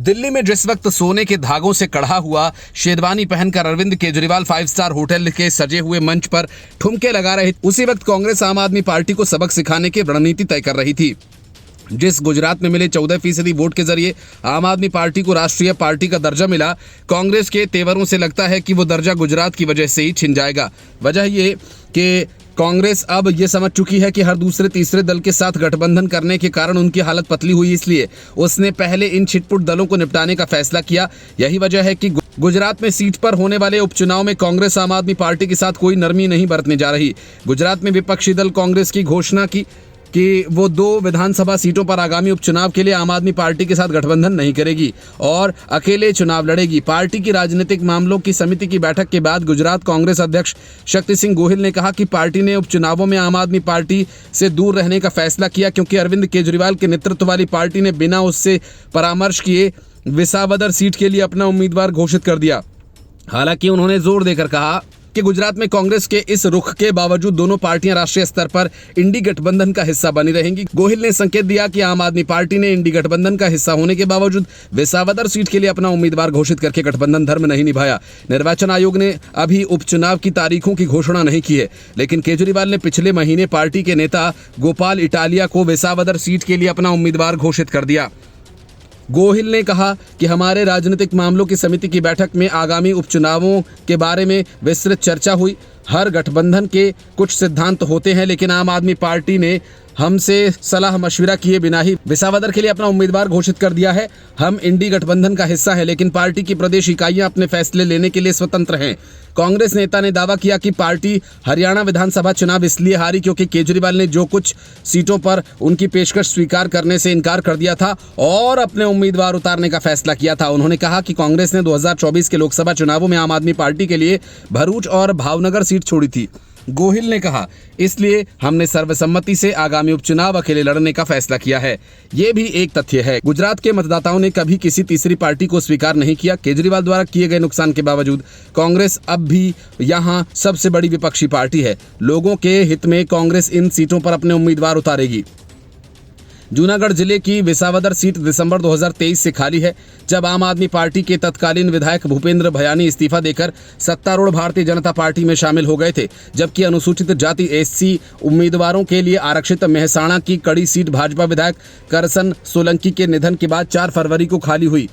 दिल्ली में जिस वक्त सोने के धागों से कढ़ा हुआ शेरवानी पहनकर अरविंद केजरीवाल 5 स्टार होटल के सजे हुए मंच पर ठुमके लगा रहे, उसी वक्त कांग्रेस आम आदमी पार्टी को सबक सिखाने की रणनीति तय कर रही थी। जिस गुजरात में मिले 14% वोट के जरिए आम आदमी पार्टी को राष्ट्रीय पार्टी का दर्जा मिला, कांग्रेस के तेवरों से लगता है कि वो दर्जा गुजरात की वजह से ही छिन जाएगा। वजह ये कि कांग्रेस अब ये समझ चुकी है कि हर दूसरे तीसरे दल के साथ गठबंधन करने के कारण उनकी हालत पतली हुई, इसलिए उसने पहले इन छिटपुट दलों को निपटाने का फैसला किया। यही वजह है कि गुजरात में सीट पर होने वाले उपचुनाव में कांग्रेस आम आदमी पार्टी के साथ कोई नरमी नहीं बरतने जा रही। गुजरात में विपक्षी दल कांग्रेस की घोषणा की कि वो 2 विधानसभा सीटों पर आगामी उपचुनाव के लिए आम आदमी पार्टी के साथ गठबंधन नहीं करेगी और अकेले चुनाव लड़ेगी। पार्टी की राजनीतिक मामलों की समिति की बैठक के बाद गुजरात कांग्रेस अध्यक्ष शक्ति सिंह गोहिल ने कहा कि पार्टी ने उपचुनावों में आम आदमी पार्टी से दूर रहने का फैसला किया, क्योंकि अरविंद केजरीवाल के नेतृत्व वाली पार्टी ने बिना उससे परामर्श किए विसावदर सीट के लिए अपना उम्मीदवार घोषित कर दिया। हालांकि उन्होंने जोर देकर कहा कि गुजरात में कांग्रेस के इस रुख के बावजूद दोनों पार्टियां राष्ट्रीय स्तर पर इंडी गठबंधन का हिस्सा बनी रहेंगी। गोहिल ने संकेत दिया कि आम आदमी पार्टी ने इंडी गठबंधन का हिस्सा होने के बावजूद विसावदर सीट के लिए अपना उम्मीदवार घोषित करके गठबंधन धर्म नहीं निभाया। निर्वाचन आयोग ने अभी उपचुनाव की तारीखों की घोषणा नहीं की है, लेकिन केजरीवाल ने पिछले महीने पार्टी के नेता गोपाल इटालिया को विसावदर सीट के लिए अपना उम्मीदवार घोषित कर दिया। गोहिल ने कहा कि हमारे राजनीतिक मामलों की समिति की बैठक में आगामी उपचुनावों के बारे में विस्तृत चर्चा हुई। हर गठबंधन के कुछ सिद्धांत होते हैं, लेकिन आम आदमी पार्टी ने हमसे सलाह मशविरा किए बिना ही विसावदर के लिए अपना उम्मीदवार घोषित कर दिया है। हम इंडी गठबंधन का हिस्सा है, लेकिन पार्टी की प्रदेश इकाइयां अपने फैसले लेने के लिए स्वतंत्र हैं। कांग्रेस नेता ने दावा किया कि पार्टी हरियाणा विधानसभा चुनाव इसलिए हारी क्योंकि केजरीवाल ने जो कुछ सीटों पर उनकी पेशकश स्वीकार करने से इनकार कर दिया था और अपने उम्मीदवार उतारने का फैसला किया था। उन्होंने कहा कि कांग्रेस ने 2024 के लोकसभा चुनावों में आम आदमी पार्टी के लिए भरूच और भावनगर सीट छोड़ी थी। गोहिल ने कहा, इसलिए हमने सर्वसम्मति से आगामी उपचुनाव अकेले लड़ने का फैसला किया है। ये भी एक तथ्य है। गुजरात के मतदाताओं ने कभी किसी तीसरी पार्टी को स्वीकार नहीं किया। केजरीवाल द्वारा किए गए नुकसान के बावजूद कांग्रेस अब भी यहाँ सबसे बड़ी विपक्षी पार्टी है। लोगों के हित में कांग्रेस इन सीटों पर अपने उम्मीदवार उतारेगी। जूनागढ़ जिले की विसावदर सीट दिसंबर 2023 से खाली है, जब आम आदमी पार्टी के तत्कालीन विधायक भूपेंद्र भयानी इस्तीफा देकर सत्तारूढ़ भारतीय जनता पार्टी में शामिल हो गए थे, जबकि अनुसूचित जाति SC उम्मीदवारों के लिए आरक्षित मेहसाणा की कड़ी सीट भाजपा विधायक करसन सोलंकी के निधन के बाद 4 फरवरी को खाली हुई।